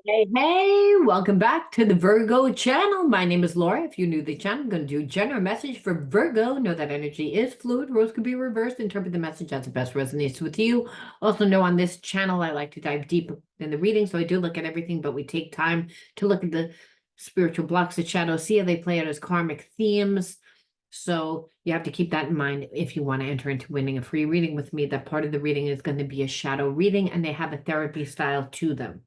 Hey, hey, welcome back to the Virgo channel. My name is Laura. If you're new to the channel, I'm going to do a general message for Virgo. Know that energy is fluid. Roles could be reversed. Interpret the message as it best resonates with you. Also know on this channel, I like to dive deep in the reading. So I do look at everything, but we take time to look at the spiritual blocks, the shadows, see how they play out as karmic themes. So you have to keep that in mind if you want to enter into winning a free reading with me. That part of the reading is going to be a shadow reading and they have a therapy style to them.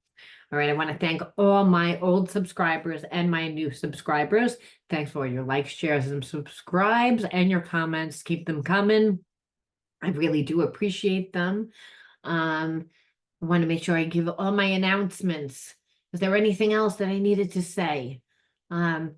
All right, I want to thank all my old subscribers and my new subscribers. Thanks for all your likes, shares, and subscribes and your comments. Keep them coming. I really do appreciate them. I want to make sure I give all my announcements. Is there anything else that I needed to say? Um,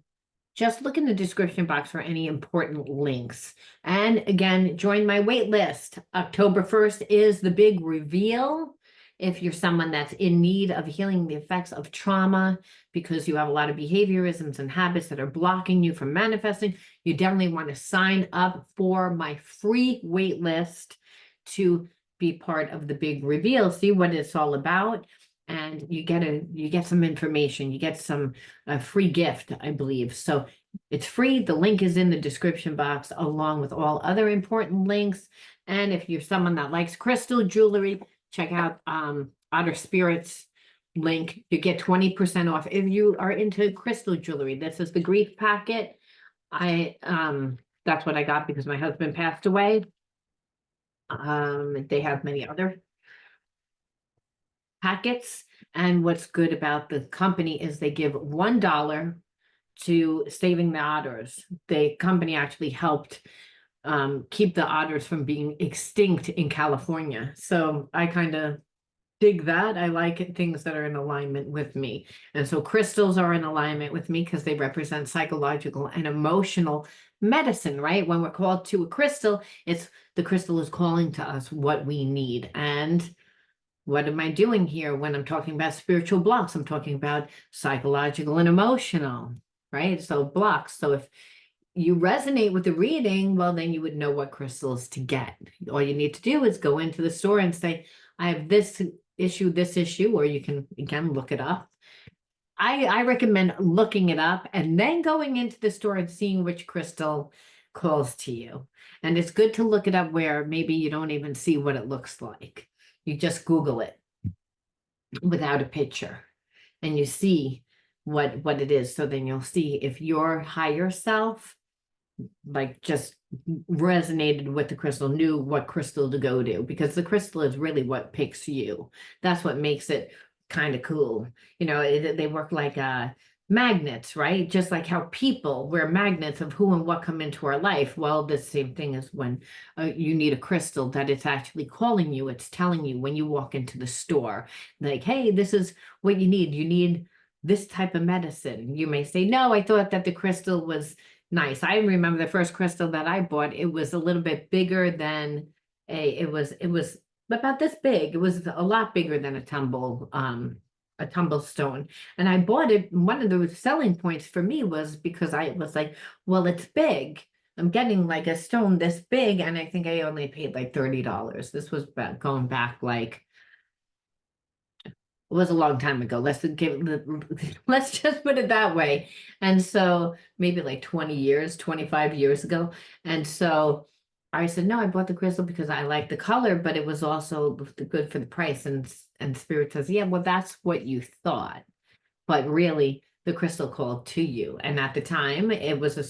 just look in the description box for any important links. And again, join my wait list. October 1st is the big reveal. If you're someone that's in need of healing the effects of trauma because you have a lot of behaviorisms and habits that are blocking you from manifesting, you definitely want to sign up for my free wait list to be part of the big reveal, see what it's all about. And you get some information, you get some a free gift, I believe. So it's free. The link is in the description box along with all other important links. And if you're someone that likes crystal jewelry, check out Outer Spirits link. You get 20% off if you are into crystal jewelry. This is the grief packet. I that's what I got because my husband passed away. They have many other packets. And what's good about the company is they give $1 to saving the otters. The company actually helped keep the otters from being extinct in California. So I kind of dig that. I like things that are in alignment with me. And so crystals are in alignment with me because they represent psychological and emotional medicine, right? When we're called to a crystal, it's the crystal is calling to us what we need. And what am I doing here when I'm talking about spiritual blocks? I'm talking about psychological and emotional, right? So blocks. So if you resonate with the reading, well, then you would know what crystals to get. All you need to do is go into the store and say, I have this issue, or you can, again, look it up. I recommend looking it up and then going into the store and seeing which crystal calls to you. And it's good to look it up where maybe you don't even see what it looks like. You just Google it without a picture and you see what it is. So then you'll see if your higher self like just resonated with the crystal, knew what crystal to go to, because the crystal is really what picks you. That's what makes it kind of cool. They work like magnets, right? Just like how people, we're magnets of who and what come into our life. Well, the same thing is when you need a crystal, that it's actually calling you. It's telling you when you walk into the store, like, hey, this is what you need. You need this type of medicine. You may say, no, I thought that the crystal was nice. I remember the first crystal that I bought, it was a little bit bigger than it was about this big. It was a lot bigger than a tumble stone. And I bought it. One of the selling points for me was because I was like, well, it's big. I'm getting like a stone this big, and I think I only paid like $30. This was going back like it was a long time ago. Let's just put it that way. And so maybe like 20 years, 25 years ago. And so I said, no, I bought the crystal because I like the color, but it was also good for the price. And Spirit says, yeah, well, that's what you thought. But really, the crystal called to you. And at the time, it was it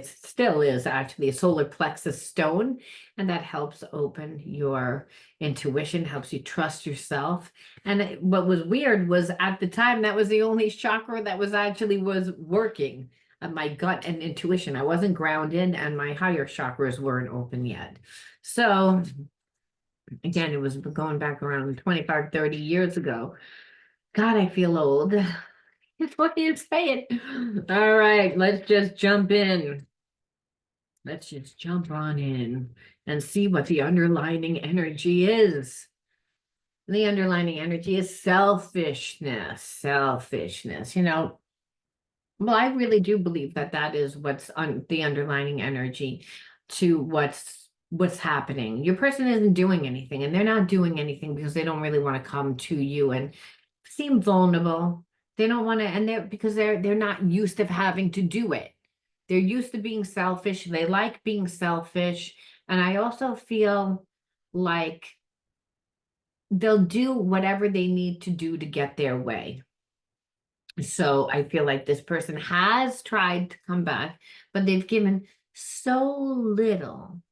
still is actually a solar plexus stone. And that helps open your intuition, helps you trust yourself. And what was weird was at the time, that was the only chakra that was working. My gut and intuition. I wasn't grounded and my higher chakras weren't open yet. So again, it was going back around 25, 30 years ago. God, I feel old. That's what you say it. All right, let's just jump in. Let's just jump on in and see what the underlining energy is. The underlining energy is selfishness. Selfishness. Well, I really do believe that that is what's on the underlining energy to what's happening. Your person isn't doing anything, and they're not doing anything because they don't really want to come to you and seem vulnerable. They don't want to, and they're because they're not used to having to do it. They're used to being selfish. They like being selfish. And I also feel like they'll do whatever they need to do to get their way. So I feel like this person has tried to come back, but they've given so little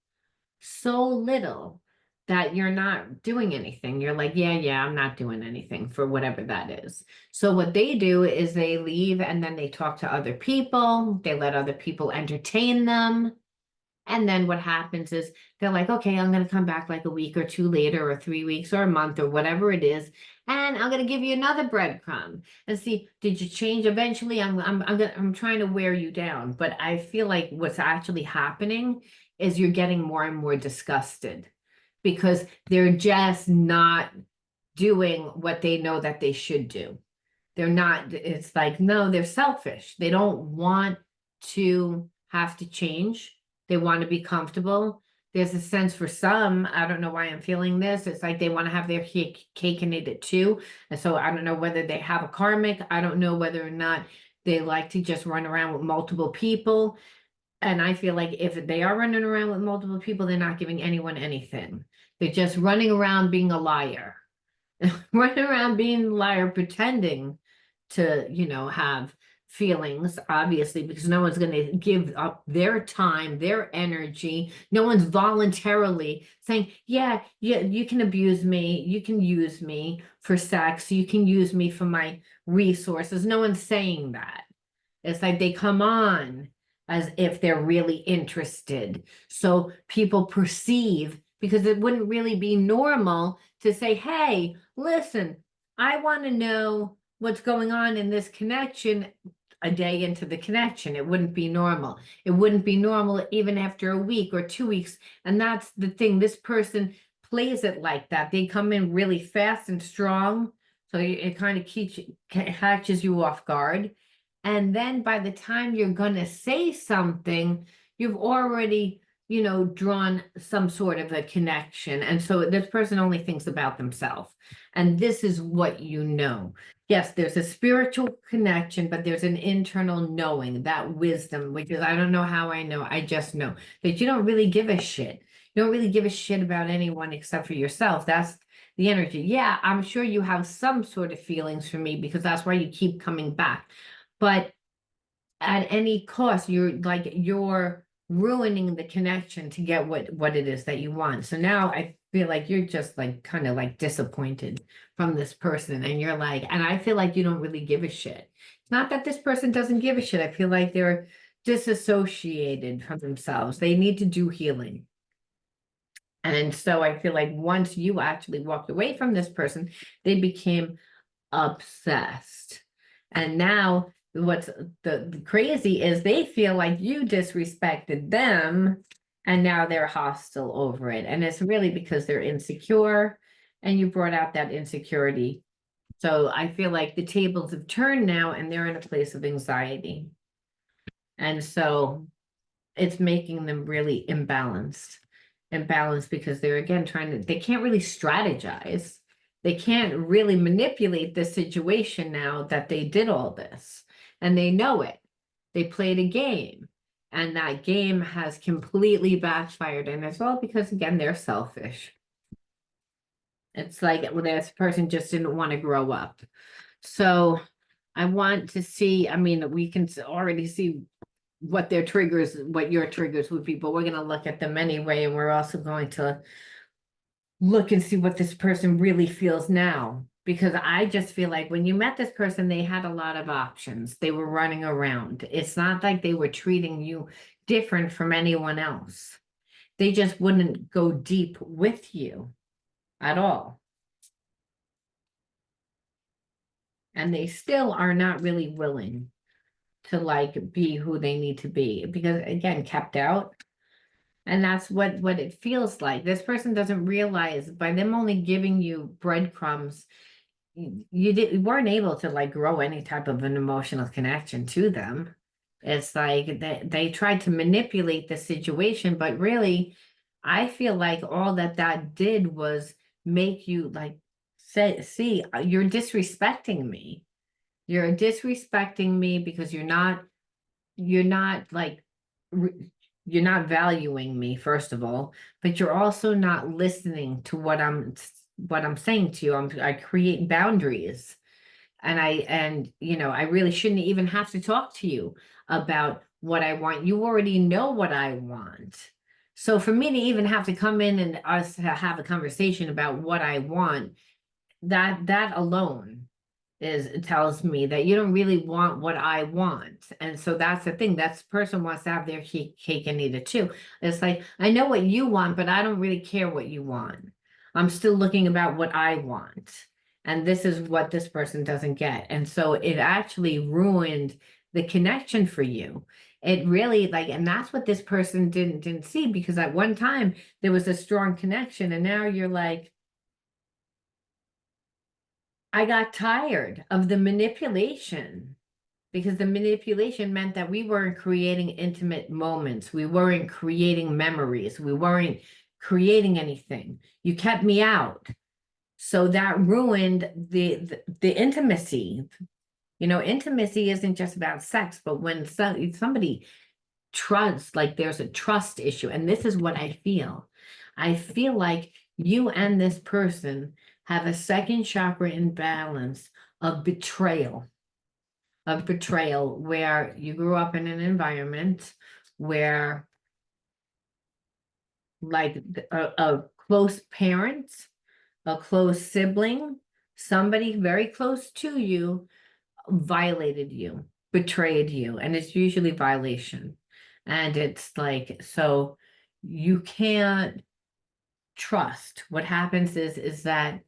that you're not doing anything. You're like, yeah, I'm not doing anything for whatever that is. So what they do is they leave and then they talk to other people. They let other people entertain them. And then what happens is they're like, okay, I'm going to come back like a week or two later, or 3 weeks, or a month, or whatever it is, and I'm going to give you another breadcrumb and see, did you change? Eventually, I'm trying to wear you down, but I feel like what's actually happening is you're getting more and more disgusted because they're just not doing what they know that they should do. They're not, it's like, no, they're selfish. They don't want to have to change. They want to be comfortable. There's a sense for some, I don't know why I'm feeling this. It's like they want to have their cake and eat it too. And so I don't know whether they have a karmic. I don't know whether or not they like to just run around with multiple people. And I feel like if they are running around with multiple people, they're not giving anyone anything. They're just running around being a liar. Running around being a liar, pretending to, have feelings, obviously, because no one's going to give up their time, their energy. No one's voluntarily saying, yeah, you can abuse me. You can use me for sex. You can use me for my resources. No one's saying that. It's like they come on as if they're really interested. So people perceive, because it wouldn't really be normal to say, hey, listen, I want to know what's going on in this connection a day into the connection. It wouldn't be normal. It wouldn't be normal even after a week or 2 weeks. And that's the thing. This person plays it like that. They come in really fast and strong. So it kind of catches you off guard. And then by the time you're going to say something, you've already, drawn some sort of a connection. And so this person only thinks about themselves. And this is what you know. Yes, there's a spiritual connection, but there's an internal knowing, that wisdom, which is, I don't know how I know, I just know that you don't really give a shit. You don't really give a shit about anyone except for yourself. That's the energy. Yeah, I'm sure you have some sort of feelings for me because that's why you keep coming back. But at any cost, you're ruining the connection to get what it is that you want. So now I feel like you're just like kind of like disappointed from this person, and you're like, and I feel like you don't really give a shit. It's not that this person doesn't give a shit. I feel like they're disassociated from themselves. They need to do healing. And so I feel like once you actually walked away from this person, they became obsessed. And now what's the crazy is they feel like you disrespected them, and now they're hostile over it. And it's really because they're insecure, and you brought out that insecurity. So I feel like the tables have turned now, and they're in a place of anxiety. And so it's making them really imbalanced because they're again they can't really strategize. They can't really manipulate the situation now that they did all this, and they know it. They played a game, and that game has completely backfired. And as well, because again, they're selfish. It's like, well, this person just didn't want to grow up. So I want to see, I mean, we can already see what your triggers would be, but we're going to look at them anyway. And we're also going to look and see what this person really feels now. Because I just feel like when you met this person, they had a lot of options. They were running around. It's not like they were treating you different from anyone else. They just wouldn't go deep with you at all. And they still are not really willing to like be who they need to be, because again, kept out. And that's what it feels like. This person doesn't realize by them only giving you breadcrumbs, you weren't able to like grow any type of an emotional connection to them. It's like they tried to manipulate the situation, but really, I feel like all that did was make you like see, you're disrespecting me. You're disrespecting me because you're not like, you're not valuing me, first of all, but you're also not listening to what I'm saying to you. I create boundaries. And I really shouldn't even have to talk to you about what I want. You already know what I want. So for me to even have to come in and us to have a conversation about what I want, that alone tells me that you don't really want what I want. And so that's the thing. That person wants to have their cake and eat it too. It's like, I know what you want, but I don't really care what you want. I'm still looking about what I want. And this is what this person doesn't get. And so it actually ruined the connection for you. It really, like, and that's what this person didn't see, because at one time there was a strong connection, and now you're like, I got tired of the manipulation, because the manipulation meant that we weren't creating intimate moments. We weren't creating memories. We weren't creating anything. You kept me out. So that ruined the intimacy. Intimacy isn't just about sex, but when somebody trusts, like there's a trust issue. And this is what I feel. I feel like you and this person have a second chakra imbalance of betrayal, where you grew up in an environment where, like, a close parent, a close sibling, somebody very close to you violated you, betrayed you, and it's usually violation. And it's like, so you can't trust. What happens is that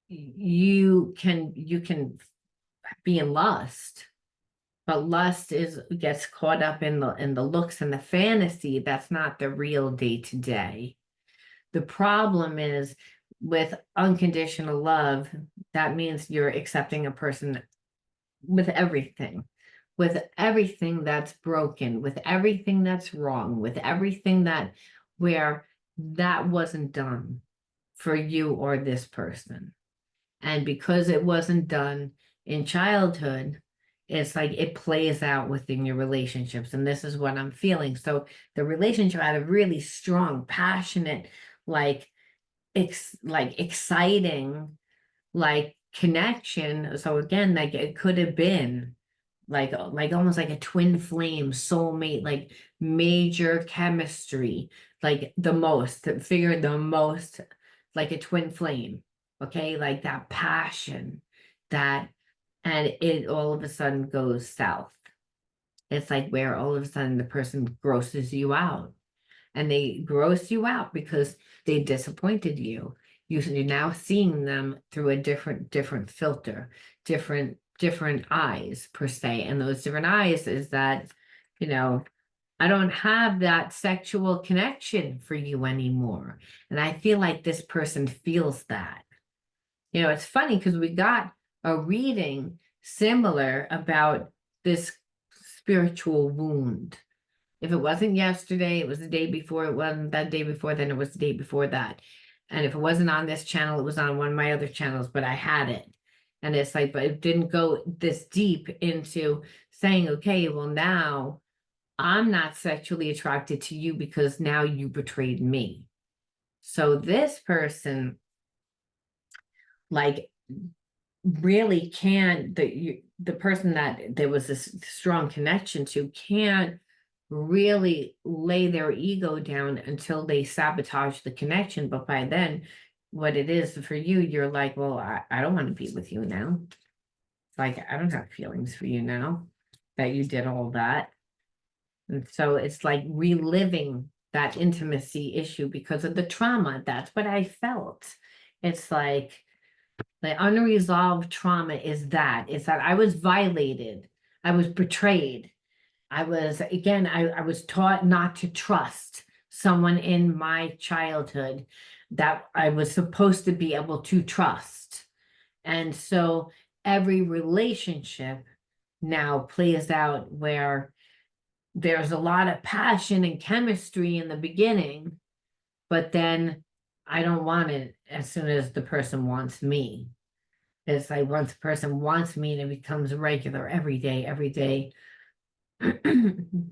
you can be in lust, but lust gets caught up in the looks and the fantasy. That's not the real day to day. The problem is with unconditional love, that means you're accepting a person with everything that's broken, with everything that's wrong, with everything where that wasn't done for you or this person. And because it wasn't done in childhood, it's like it plays out within your relationships. And this is what I'm feeling. So the relationship had a really strong, passionate, like, exciting, like, connection. So again, like, it could have been like almost like a twin flame, soulmate, like major chemistry, like figure the most, like a twin flame. Okay, like that passion, that and it all of a sudden goes south. It's like where all of a sudden the person grosses you out, and they gross you out because they disappointed you. You're now seeing them through a different filter, different eyes per se. And those different eyes is that, you know, I don't have that sexual connection for you anymore. And I feel like this person feels that. It's funny because we got a reading similar about this spiritual wound. If it wasn't yesterday, it was the day before. It wasn't that day before, then it was the day before that. And if it wasn't on this channel, it was on one of my other channels, but I had it. And it's like, but it didn't go this deep into saying, okay, well, now I'm not sexually attracted to you because now you betrayed me. So this person, like, really can't, the person that there was this strong connection to can't really lay their ego down until they sabotage the connection. But by then, what it is for you, you're like, well, I don't want to be with you now. Like, I don't have feelings for you now that you did all that. And so it's like reliving that intimacy issue because of the trauma. That's what I felt. It's like the unresolved trauma is that I was violated. I was betrayed. I was taught not to trust someone in my childhood that I was supposed to be able to trust. And so every relationship now plays out where there's a lot of passion and chemistry in the beginning, but then I don't want it as soon as the person wants me. It's like once a person wants me and it becomes regular every day,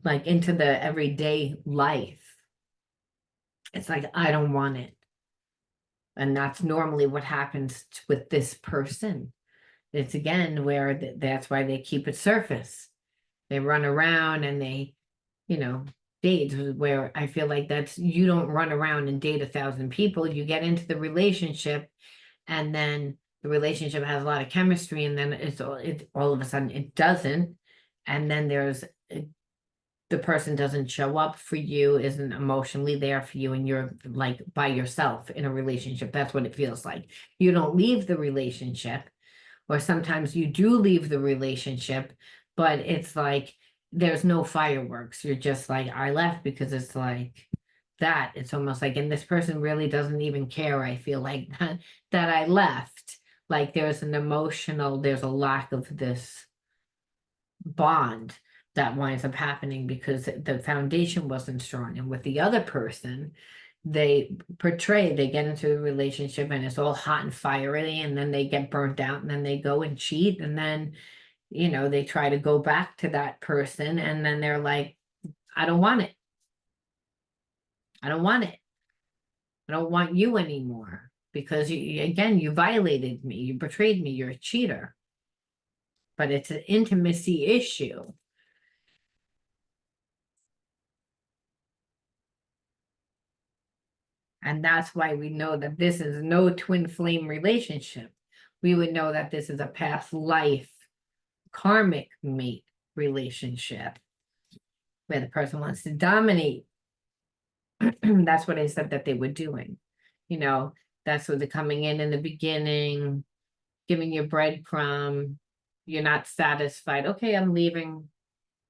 like into the everyday life. It's like, I don't want it. And that's normally what happens with this person. It's again where that's why they keep it surface. They run around and they, you know, date, where I feel like that's, you don't run around and date 1,000 people. You get into the relationship, and then the relationship has a lot of chemistry, and then all of a sudden it doesn't. And then the person doesn't show up for you, isn't emotionally there for you, and you're like by yourself in a relationship. That's what it feels like. You don't leave the relationship, or sometimes you do leave the relationship, but it's like there's no fireworks. You're just like, I left because it's like that. It's almost like, and this person really doesn't even care. I feel like that I left. Like there's there's a lack of this bond that winds up happening because the foundation wasn't strong. And with the other person, they get into the relationship and it's all hot and fiery, and then they get burnt out, and then they go and cheat, and then, they try to go back to that person, and then they're like, I don't want it. I don't want it. I don't want you anymore because you violated me. You betrayed me. You're a cheater. But it's an intimacy issue. And that's why we know that this is no twin flame relationship. We would know that this is a past life karmic mate relationship where the person wants to dominate. That's what I said that they were doing. That's what they're coming in the beginning, giving you breadcrumb. You're not satisfied. Okay, I'm leaving.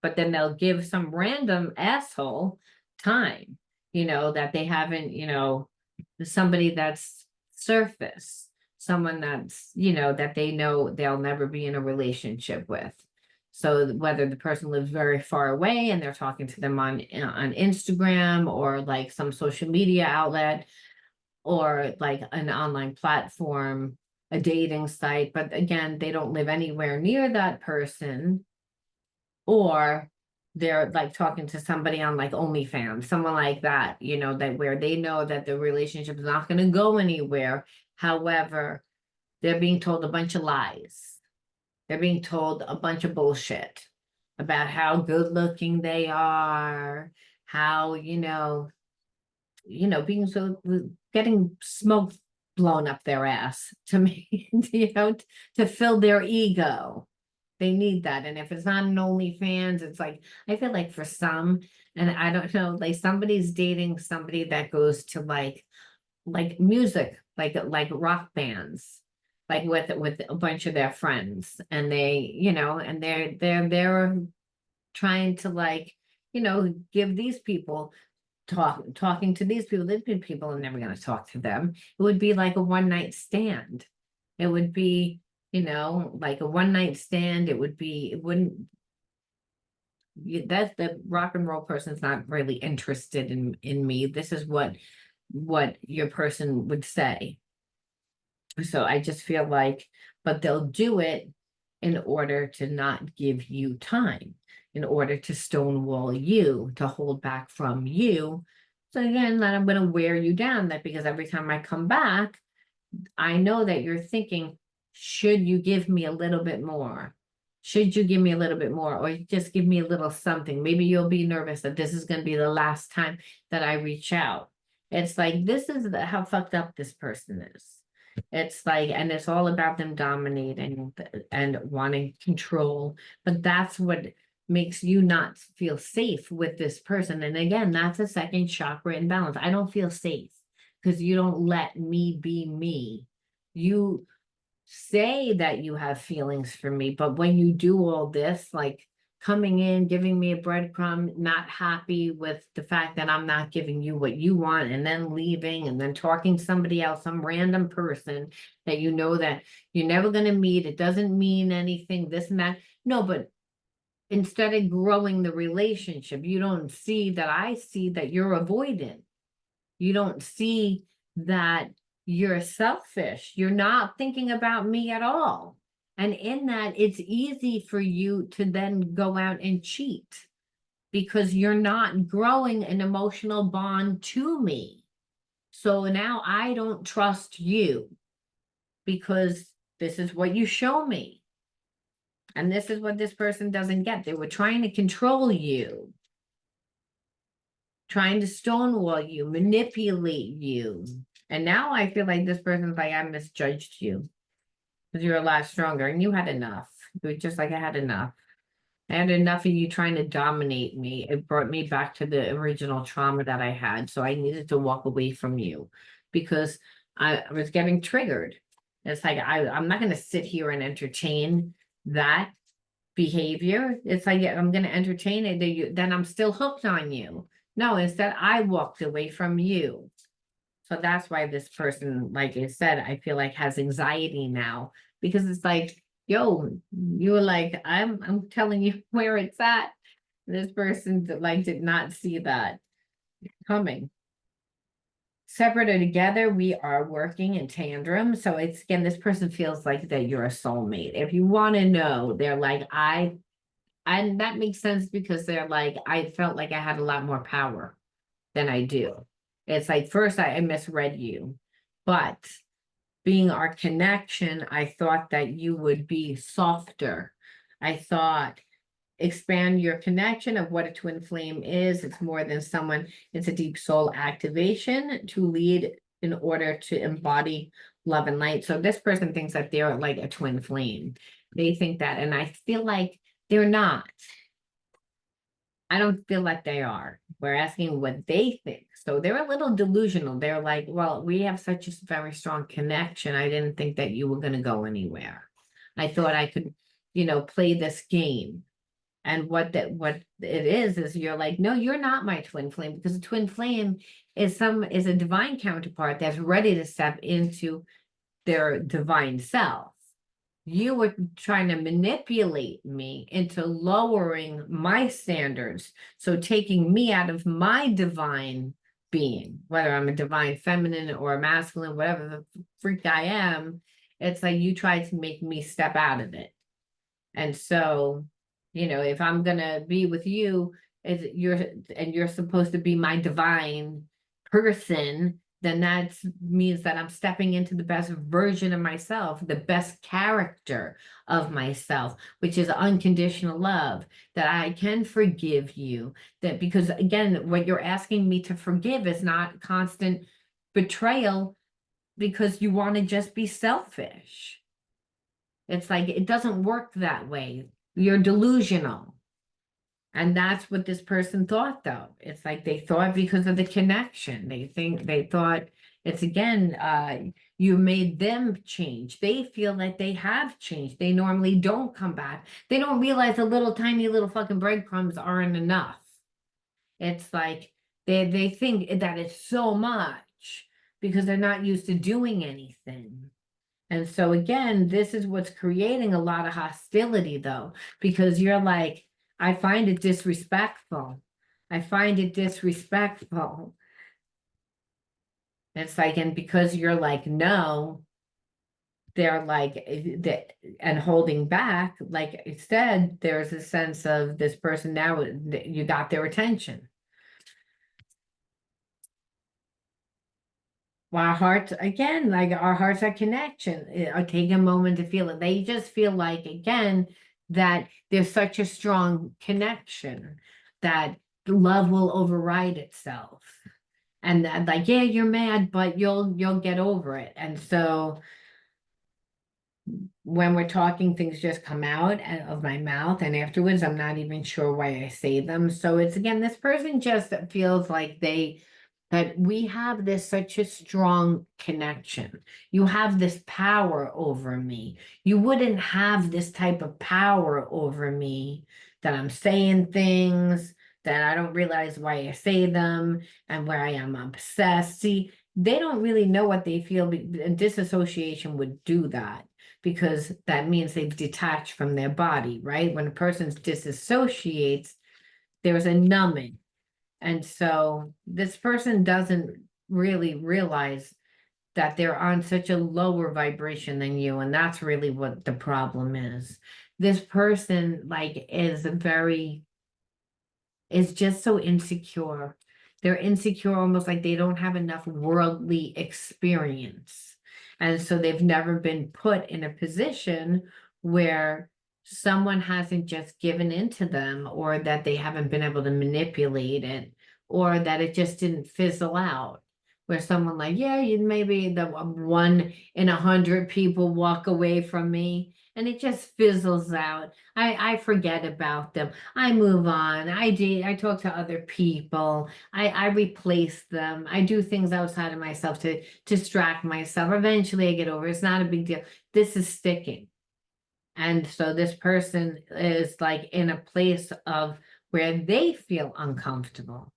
But then they'll give some random asshole time, that they haven't, somebody that's surface, someone that's, that they know they'll never be in a relationship with. So whether the person lives very far away and they're talking to them on Instagram, or like some social media outlet, or like an online platform, a dating site, but again, they don't live anywhere near that person, or they're like talking to somebody on like OnlyFans, someone like that, that where they know that the relationship is not going to go anywhere. However, they're being told a bunch of lies. They're being told a bunch of bullshit about how good looking they are, how, being so, getting smoke blown up their ass to me, to fill their ego. They need that. And if it's not an OnlyFans, it's like, I feel like for some, and I don't know, like somebody's dating somebody that goes to like music, like rock bands, like with a bunch of their friends, and and they're trying to give these people talking to these people are never going to talk to them. It would be like a one night stand. It would be, like a one night stand. It wouldn't, that's the rock and roll person's not really interested in me. This is what your person would say. So I just feel like, but they'll do it in order to not give you time, in order to stonewall you, to hold back from you. So again, that I'm going to wear you down, that because every time I come back, I know that you're thinking, should you give me a little bit more? Should you give me a little bit more, or just give me a little something? Maybe you'll be nervous that this is going to be the last time that I reach out. It's like, this is how fucked up this person is. It's like, and it's all about them dominating and wanting control. But that's what makes you not feel safe with this person. And again, that's a second chakra imbalance. I don't feel safe because you don't let me be me. You say that you have feelings for me, but when you do all this, like coming in, giving me a breadcrumb, not happy with the fact that I'm not giving you what you want, and then leaving, and then talking to somebody else, some random person that that you're never going to meet, it doesn't mean anything, this and that. No, but instead of growing the relationship, you don't see that I see that you're avoidant. You don't see that you're selfish. You're not thinking about me at all. And in that, it's easy for you to then go out and cheat because you're not growing an emotional bond to me. So now I don't trust you because this is what you show me. And this is what this person doesn't get. They were trying to control you, trying to stonewall you, manipulate you. And now I feel like this person's like, I misjudged you because you're a lot stronger and you had enough. You were just like, I had enough. I had enough of you trying to dominate me. It brought me back to the original trauma that I had. So I needed to walk away from you because I was getting triggered. It's like, I'm not going to sit here and entertain that behavior. It's like, I'm going to entertain it. Then I'm still hooked on you. No, instead I walked away from you. So that's why this person, like I said, I feel like has anxiety now because it's like, yo, you were like, I'm telling you where it's at. This person like did not see that coming. Separate or together, we are working in tandem. So it's again, this person feels like that you're a soulmate. If you want to know, they're like, and that makes sense because they're like, I felt like I had a lot more power than I do. It's like first I misread you, but being our connection, I thought that you would be softer. I thought expand your connection of what a twin flame is. It's more than someone, it's a deep soul activation to lead in order to embody love and light. So this person thinks that they're like a twin flame. They think that, and I feel like they're not. I don't feel like they are. We're asking what they think. So they're a little delusional. They're like, well, we have such a very strong connection. I didn't think that you were going to go anywhere. I thought I could, play this game. And what it is you're like, no, you're not my twin flame because a twin flame is a divine counterpart that's ready to step into their divine self. You were trying to manipulate me into lowering my standards. So taking me out of my divine being, whether I'm a divine feminine or a masculine, whatever the freak I am, it's like you tried to make me step out of it. And so, if I'm gonna be with you, you're supposed to be my divine person, then that means that I'm stepping into the best version of myself, the best character of myself, which is unconditional love, that I can forgive you. That because again, what you're asking me to forgive is not constant betrayal because you want to just be selfish. It's like it doesn't work that way. You're delusional. And that's what this person thought, though. It's like they thought because of the connection. They thought it's again, you made them change. They feel like they have changed. They normally don't come back. They don't realize the little tiny little fucking breadcrumbs aren't enough. It's like they think that it's so much because they're not used to doing anything. And so again, this is what's creating a lot of hostility though, because you're like, I find it disrespectful. I find it disrespectful. It's like, and because you're like, no, they're like, that and holding back, like instead, there's a sense of this person now, you got their attention. Our hearts, again, like our hearts are connection. I take a moment to feel it. They just feel like, again, that there's such a strong connection that love will override itself. And that, like, yeah, you're mad, but you'll get over it. And so when we're talking, things just come out of my mouth, and afterwards, I'm not even sure why I say them. So it's again, this person just feels like that we have this such a strong connection. You have this power over me. You wouldn't have this type of power over me that I'm saying things that I don't realize why I say them and where I am obsessed. See, they don't really know what they feel. And disassociation would do that because that means they've detached from their body, right? When a person disassociates, there's a numbing. And so this person doesn't really realize that they're on such a lower vibration than you, and that's really what the problem is. This person like is just so insecure. They're insecure, almost like they don't have enough worldly experience. And so they've never been put in a position where someone hasn't just given into them, or that they haven't been able to manipulate it, or that it just didn't fizzle out. Where someone like, yeah, you maybe the 1 in 100 people walk away from me and it just fizzles out. I forget about them. I move on. I talk to other people. I replace them. I do things outside of myself to distract myself. Eventually I get over it. It's not a big deal. This is sticking. And so this person is like in a place of where they feel uncomfortable.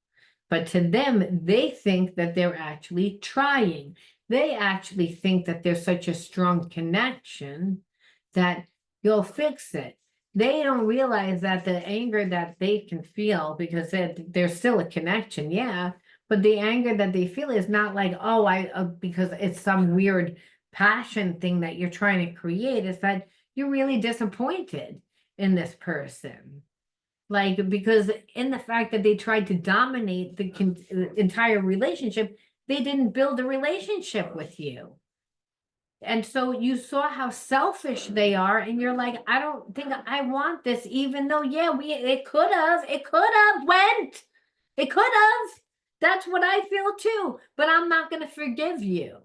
But to them, they think that they're actually trying. They actually think that there's such a strong connection that you'll fix it. They don't realize that the anger that they can feel, because there's still a connection, yeah, but the anger that they feel is not like, oh, because it's some weird passion thing that you're trying to create. It's that you're really disappointed in this person. Like, because in the fact that they tried to dominate the entire relationship, they didn't build a relationship with you. And so you saw how selfish they are, and you're like, I don't think I want this, even though, yeah, it could have went. It could have. That's what I feel too, but I'm not going to forgive you.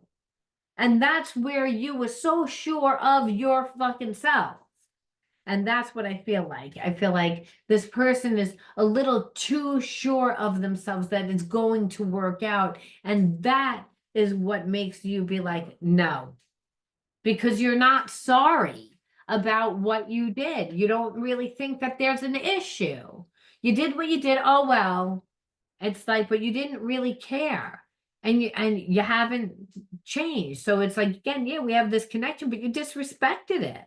And that's where you were so sure of your fucking self. And that's what I feel like. I feel like this person is a little too sure of themselves that it's going to work out. And that is what makes you be like, no, because you're not sorry about what you did. You don't really think that there's an issue. You did what you did. Oh, well, it's like, but you didn't really care. And you haven't changed. So it's like, again, yeah, we have this connection, but you disrespected it.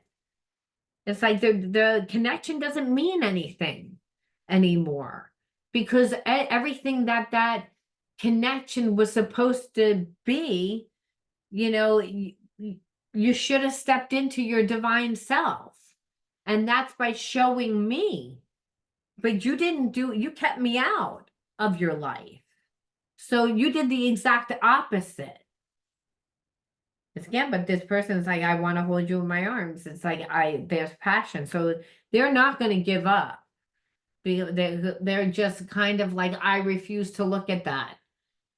It's like the connection doesn't mean anything anymore, because everything that connection was supposed to be, you know, you should have stepped into your divine self. And that's by showing me. But you kept me out of your life. So you did the exact opposite. It's again, but this person's like, I want to hold you in my arms. It's like there's passion. So they're not going to give up. They're just kind of like, I refuse to look at that.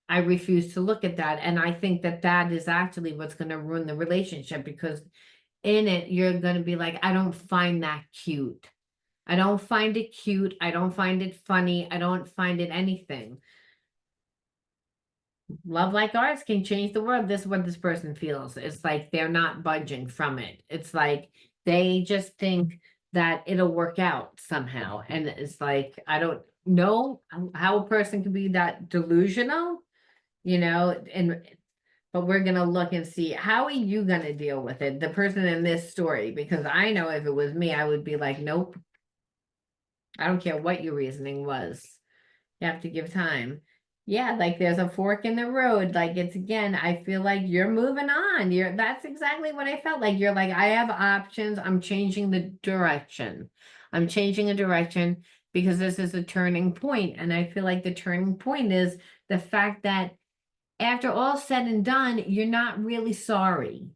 I refuse to look at that. And I think that that is actually what's going to ruin the relationship, because in it, you're going to be like, I don't find that cute. I don't find it cute. I don't find it funny. I don't find it anything. Love like ours can change the world. This is what this person feels. It's like they're not budging from it. It's like they just think that it'll work out somehow. And it's like, I don't know how a person can be that delusional, and but we're gonna look and see, how are you gonna deal with it, the person in this story? Because I know if it was me, I would be like, nope, I don't care what your reasoning was. You have to give time. Yeah, like there's a fork in the road. Like, it's again, I feel like you're moving on. That's exactly what I felt like. You're like, I have options. I'm changing the direction. I'm changing a direction because this is a turning point. And I feel like the turning point is the fact that after all said and done, you're not really sorry.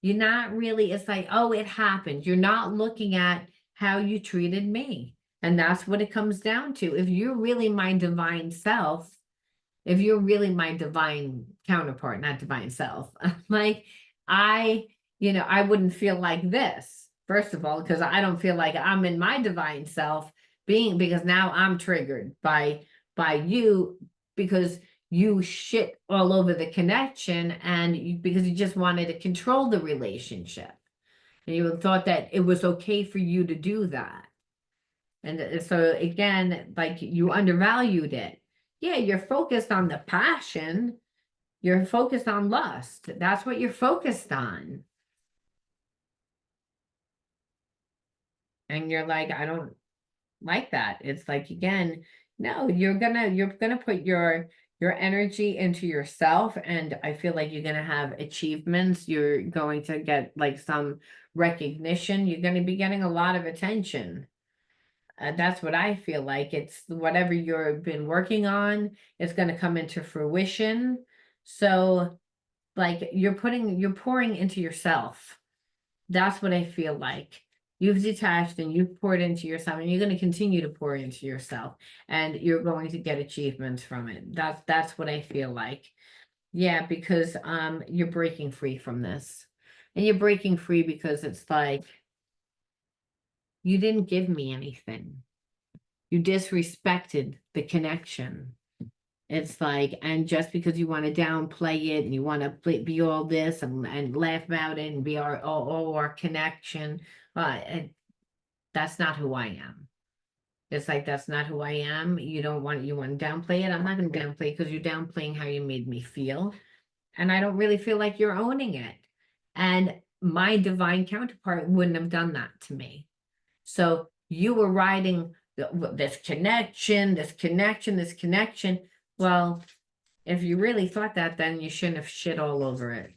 You're not really, it's like, oh, it happened. You're not looking at how you treated me. And that's what it comes down to. If you're really my divine self, if you're really my divine counterpart, not divine self, like I, I wouldn't feel like this, first of all, because I don't feel like I'm in my divine self because now I'm triggered by you, because you shit all over the connection, and because you just wanted to control the relationship. And you thought that it was okay for you to do that. And so again, like, you undervalued it. Yeah, you're focused on the passion. You're focused on lust. That's what you're focused on. And you're like, I don't like that. It's like, again, no, you're gonna put your energy into yourself, and I feel like you're going to have achievements. You're going to get like some recognition. You're going to be getting a lot of attention. That's what I feel like. It's whatever you've been working on, it's going to come into fruition. So, like, you're pouring into yourself. That's what I feel like. You've detached and you've poured into yourself, and you're going to continue to pour into yourself, and you're going to get achievements from it. That's what I feel like. Yeah, because you're breaking free from this. And you're breaking free because it's like you didn't give me anything. You disrespected the connection. It's like, and just because you want to downplay it and you want to be all this and laugh about it and be our connection, and that's not who I am. It's like, that's not who I am. You want to downplay it. I'm not going to downplay it because you're downplaying how you made me feel. And I don't really feel like you're owning it. And my divine counterpart wouldn't have done that to me. So you were riding this connection, this connection, this connection. Well, if you really thought that, then you shouldn't have shit all over it.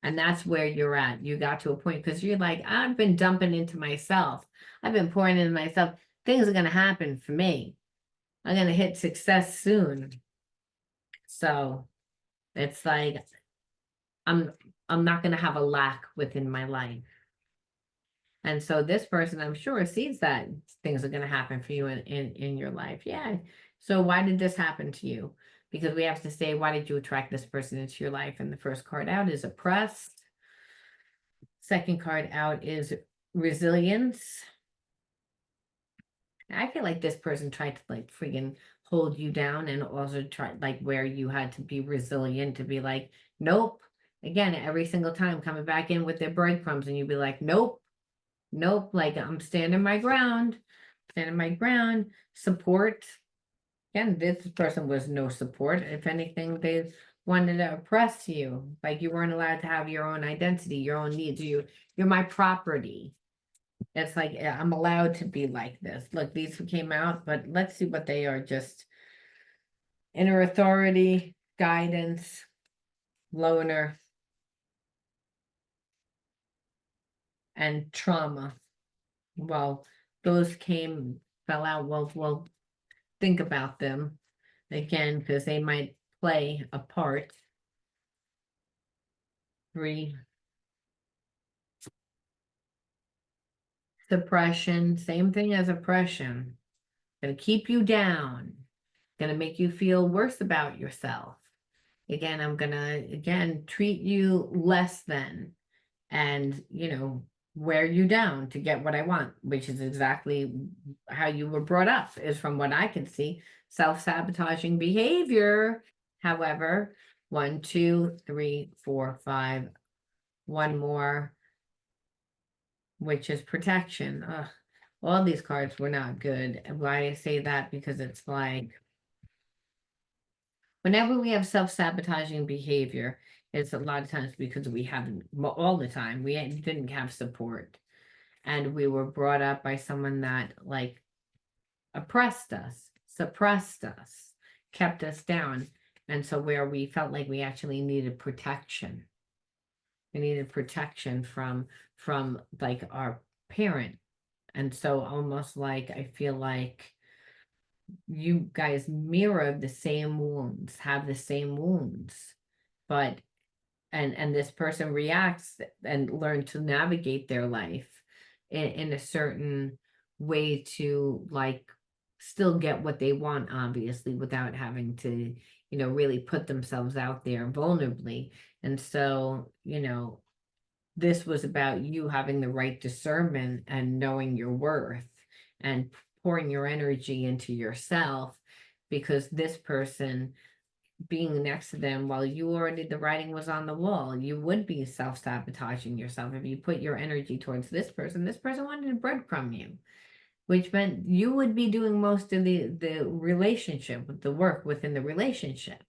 And that's where you're at. You got to a point because you're like, I've been dumping into myself. I've been pouring into myself. Things are going to happen for me. I'm going to hit success soon. So it's like, I'm I'm not going to have a lack within my life. And so this person, I'm sure, sees that things are going to happen for you in your life. Yeah. So why did this happen to you? Because we have to say, why did you attract this person into your life? And the first card out is oppressed. Second card out is resilience. I feel like this person tried to like freaking hold you down and also try like where you had to be resilient to be like, nope. Again, every single time coming back in with their breadcrumbs and you'd be like, nope. Nope, like I'm standing my ground, support. Again, this person was no support. If anything, they wanted to oppress you. Like you weren't allowed to have your own identity, your own needs. You're my property. It's like I'm allowed to be like this. Look, these came out, but let's see what they are. Just inner authority, guidance, loner, and trauma. Well, those fell out. Well, think about them again, because they might play a part. 3, suppression, same thing as oppression. Gonna keep you down, gonna make you feel worse about yourself. Again, I'm gonna, again, treat you less than, and, wear you down to get what I want, which is exactly how you were brought up, is from what I can see, self-sabotaging behavior. However, 1, 2, 3, 4, 5, one more, which is protection. Ugh, all these cards were not good. And why I say that, because it's like, whenever we have self-sabotaging behavior, it's a lot of times because we haven't, well, all the time, we didn't have support. And we were brought up by someone that like oppressed us, suppressed us, kept us down. And so where we felt like we actually needed protection. We needed protection from like our parent. And so almost like I feel like you guys mirror the same wounds, have the same wounds, but and this person reacts and learn to navigate their life in a certain way to like still get what they want, obviously, without having to, really put themselves out there vulnerably. And so, this was about you having the right discernment and knowing your worth and pouring your energy into yourself, because this person being next to them, while you already, the writing was on the wall, you would be self-sabotaging yourself if you put your energy towards this person. This person wanted to breadcrumb you, which meant you would be doing most of the relationship, the work within the relationship,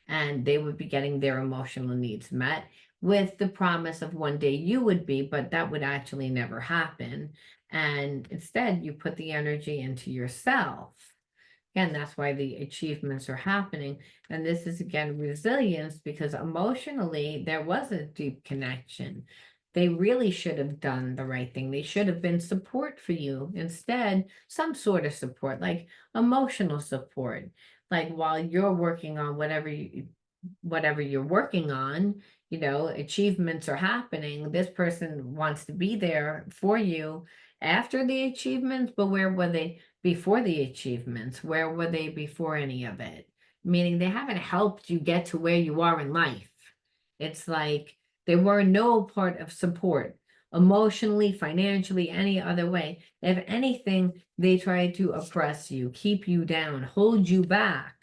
and they would be getting their emotional needs met with the promise of one day you would be, but that would actually never happen. And instead you put the energy into yourself. Again, that's why the achievements are happening. And this is again resilience, because emotionally there was a deep connection. They really should have done the right thing. They should have been support for you. Instead, some sort of support, like emotional support. Like while you're working on whatever you're working on, achievements are happening. This person wants to be there for you after the achievements, but where were they before the achievements? Where were they before any of it? Meaning they haven't helped you get to where you are in life. It's like they were no part of support, emotionally, financially, any other way. If anything, they try to oppress you, keep you down, hold you back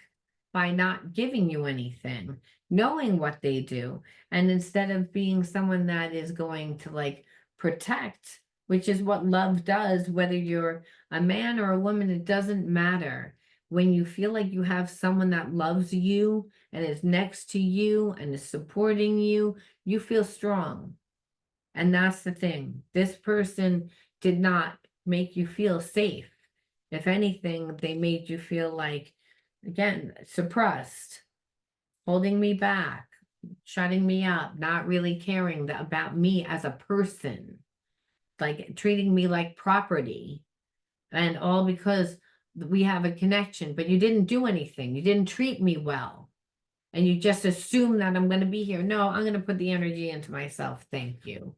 by not giving you anything, knowing what they do. And instead of being someone that is going to like protect, which is what love does, whether you're a man or a woman, it doesn't matter. When you feel like you have someone that loves you and is next to you and is supporting you, you feel strong. And that's the thing. This person did not make you feel safe. If anything, they made you feel like, again, suppressed, holding me back, shutting me up, not really caring about me as a person, like treating me like property. And all because we have a connection, but you didn't do anything. You didn't treat me well. And you just assume that I'm going to be here. No, I'm going to put the energy into myself. Thank you.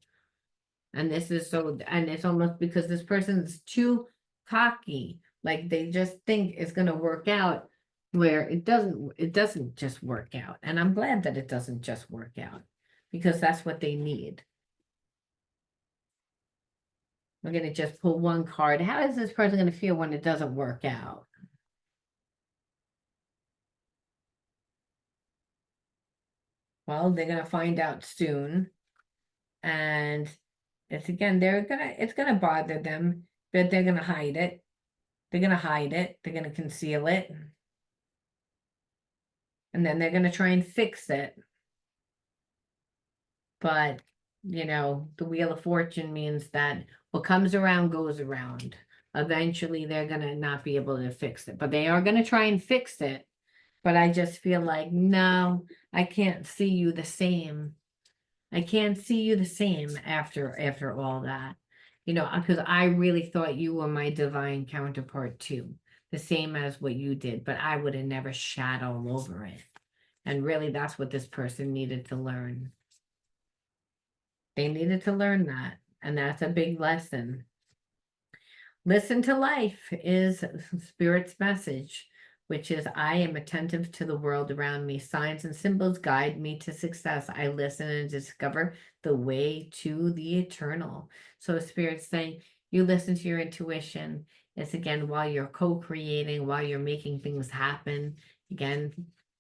And this is so, and it's almost because this person's too cocky. Like they just think it's going to work out, where it doesn't just work out. And I'm glad that it doesn't just work out, because that's what they need. We're going to just pull one card. How is this person going to feel when it doesn't work out? Well, they're going to find out soon. And it's gonna bother them, but they're gonna hide it. They're gonna hide it. They're gonna conceal it. And then they're gonna try and fix it. But, the Wheel of Fortune means that what comes around goes around. Eventually, they're gonna not be able to fix it, but they are gonna try and fix it. But I just feel like, no, I can't see you the same. I can't see you the same after all that. Because I really thought you were my divine counterpart too, the same as what you did, but I would have never shat all over it. And really, that's what this person needed to learn. They needed to learn that, and that's a big lesson. Listen to life is Spirit's message, which is I am attentive to the world around me. Signs and symbols guide me to success. I listen and discover the way to the eternal. So Spirit's saying you listen to your intuition. It's again while you're co-creating, while you're making things happen. Again,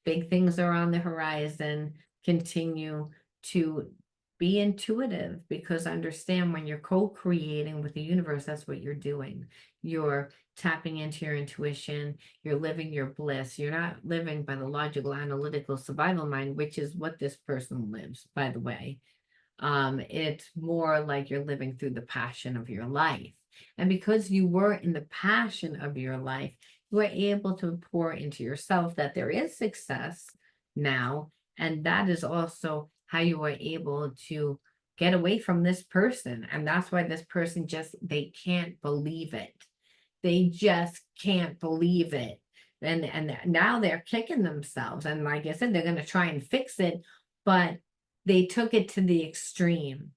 big things are on the horizon. Continue to be intuitive, because understand when you're co-creating with the universe, that's what you're doing. You're tapping into your intuition, you're living your bliss. You're not living by the logical, analytical survival mind, which is what this person lives, by the way. It's more like you're living through the passion of your life. And because you were in the passion of your life, you were able to pour into yourself that there is success now. And that is also how you were able to get away from this person. And that's why this person they can't believe it. They just can't believe it. And now they're kicking themselves. And like I said, they're going to try and fix it, but they took it to the extreme.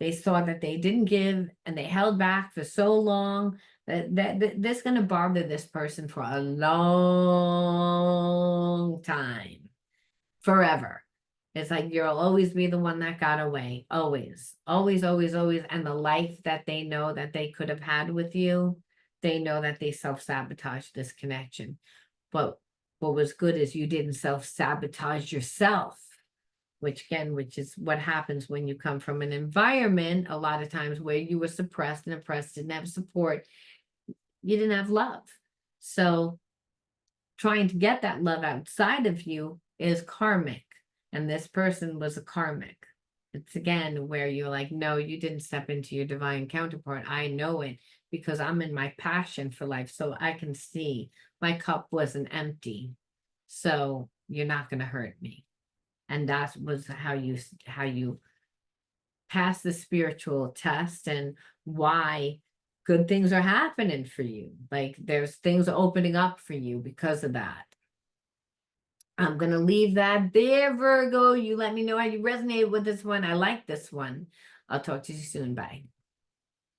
They saw that they didn't give and they held back for so long that this going to bother this person for a long time, forever. It's like you'll always be the one that got away. Always, always, always, always. And the life that they know that they could have had with you, they know that they self-sabotaged this connection. But what was good is you didn't self-sabotage yourself, which is what happens when you come from an environment a lot of times where you were suppressed and oppressed, didn't have support, you didn't have love. So trying to get that love outside of you is karmic. And this person was a karmic. It's again where you're like, no, you didn't step into your divine counterpart. I know it because I'm in my passion for life. So I can see my cup wasn't empty. So you're not going to hurt me. And that was how you pass the spiritual test, and why good things are happening for you. Like there's things opening up for you because of that. I'm going to leave that there, Virgo. You let me know how you resonate with this one. I like this one. I'll talk to you soon. Bye.